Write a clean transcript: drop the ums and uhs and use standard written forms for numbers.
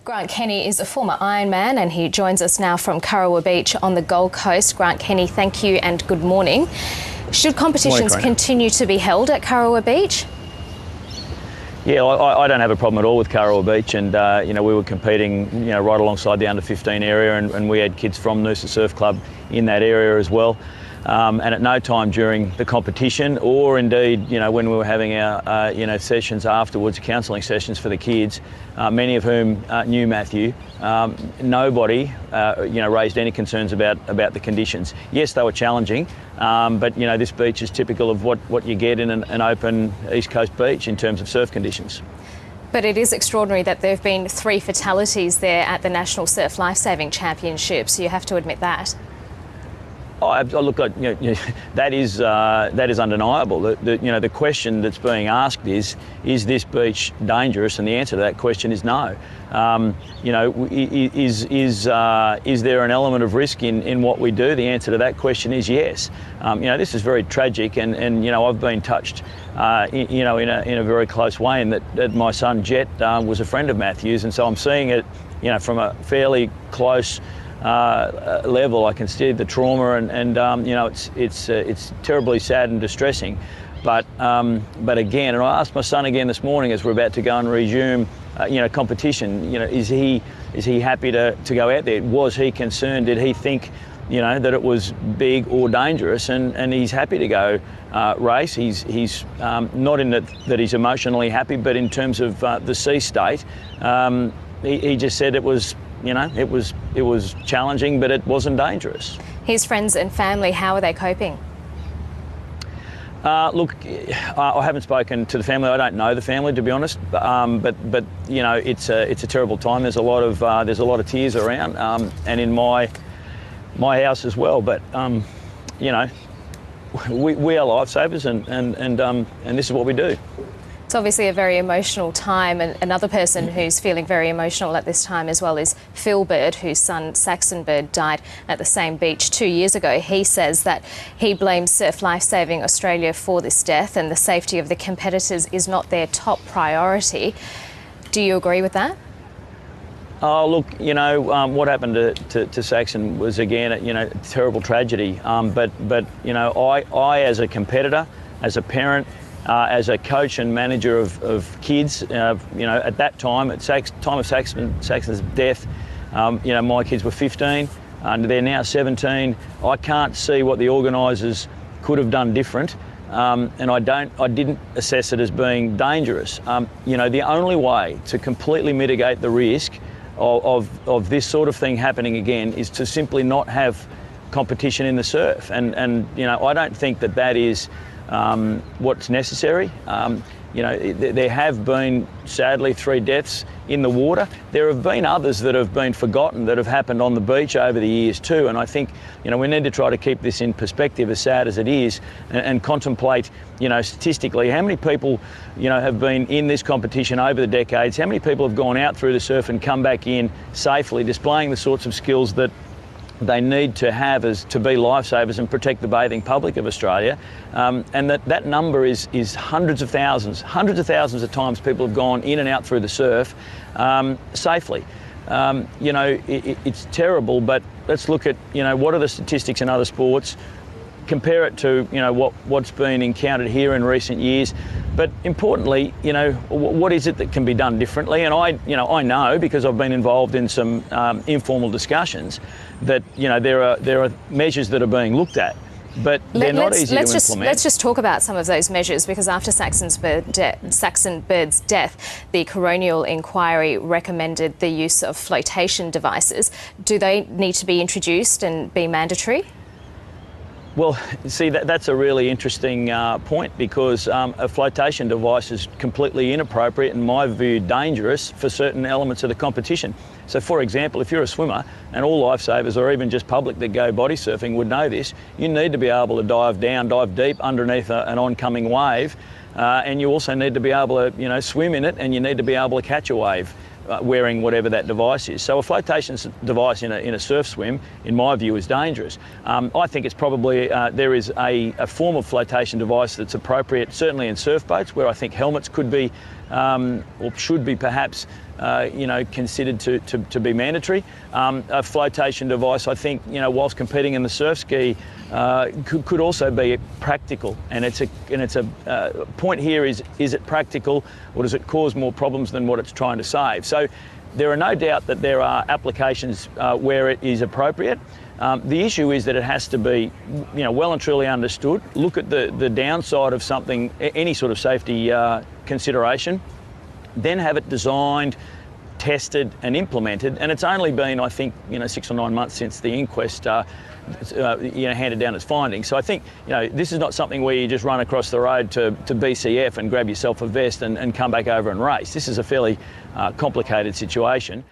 Grant Kenny is a former Ironman and he joins us now from Kurrawa Beach on the Gold Coast. Grant Kenny, thank you and good morning. Should competitions continue to be held at Kurrawa Beach? Yeah, I don't have a problem at all with Kurrawa Beach, and we were competing right alongside the under-15 area, and we had kids from Noosa Surf Club in that area as well. And at no time during the competition, or indeed, when we were having our, sessions afterwards, counselling sessions for the kids, many of whom knew Matthew, nobody, raised any concerns about the conditions. Yes, they were challenging, but this beach is typical of what you get in an open East Coast beach in terms of surf conditions. But it is extraordinary that there have been 3 fatalities there at the National Surf Lifesaving Championships. You have to admit that. Look, that is undeniable. The question that's being asked is this beach dangerous? And the answer to that question is no. Is there an element of risk in what we do? The answer to that question is yes. This is very tragic, and I've been touched, in a very close way, in that my son Jet was a friend of Matthew's, and so I'm seeing it, from a fairly close level. I can see the trauma, and it's terribly sad and distressing. But again, and I asked my son again this morning as we're about to go and resume, competition. Is he happy to go out there? Was he concerned? Did he think, that it was big or dangerous? And he's happy to go race. He's not in that he's emotionally happy, but in terms of the sea state, he just said it was. It was challenging, but it wasn't dangerous. His friends and family, how are they coping? Look, I haven't spoken to the family. I don't know the family, to be honest. But it's a terrible time. There's a lot of tears around, and in my house as well. But we are lifesavers, and this is what we do. It's obviously a very emotional time, and another person who's feeling very emotional at this time as well is Phil Bird, whose son Saxon Bird died at the same beach 2 years ago. He says that he blames Surf Lifesaving Australia for this death, and the safety of the competitors is not their top priority. Do you agree with that? Oh, look, what happened to Saxon was, again, a terrible tragedy. But I as a competitor, as a parent, as a coach and manager of kids, at that time, at time of Saxon's death, my kids were 15, and they're now 17. I can't see what the organisers could have done different, and I didn't assess it as being dangerous. The only way to completely mitigate the risk of this sort of thing happening again is to simply not have competition in the surf, and I don't think that is what's necessary. There have been, sadly, 3 deaths in the water. There have been others that have been forgotten that have happened on the beach over the years too, and I think we need to try to keep this in perspective, as sad as it is, and contemplate statistically how many people have been in this competition over the decades, how many people have gone out through the surf and come back in safely, displaying the sorts of skills that they need to have as to be lifesavers and protect the bathing public of Australia, and that number is hundreds of thousands of times people have gone in and out through the surf safely. It's terrible, but let's look at what are the statistics in other sports, compare it to what's been encountered here in recent years. But importantly, what is it that can be done differently? And I know, because I've been involved in some informal discussions, that there are measures that are being looked at, but they're not easy to implement. Let's just talk about some of those measures, because after Saxon Bird's death, the coronial inquiry recommended the use of flotation devices. Do they need to be introduced and be mandatory? Well, see, that's a really interesting point, because a flotation device is completely inappropriate, in my view, dangerous for certain elements of the competition. So, for example, if you're a swimmer, and all lifesavers or even just public that go body surfing would know this, you need to be able to dive deep underneath an oncoming wave, and you also need to be able to, swim in it, and you need to be able to catch a wave. Wearing whatever that device is. So a flotation device in a surf swim, in my view, is dangerous. I think it's probably, there is a form of flotation device that's appropriate, certainly in surf boats, where I think helmets could be, or should be perhaps, considered to be mandatory. A flotation device, I think, whilst competing in the surf ski, could also be practical. And it's a point here is it practical, or does it cause more problems than what it's trying to save? So there are no doubt that there are applications where it is appropriate. The issue is that it has to be, well and truly understood. Look at the downside of something, any sort of safety consideration, then have it designed, tested and implemented. And it's only been, I think, 6 or 9 months since the inquest handed down its findings. So I think, this is not something where you just run across the road to BCF and grab yourself a vest and come back over and race. This is a fairly complicated situation.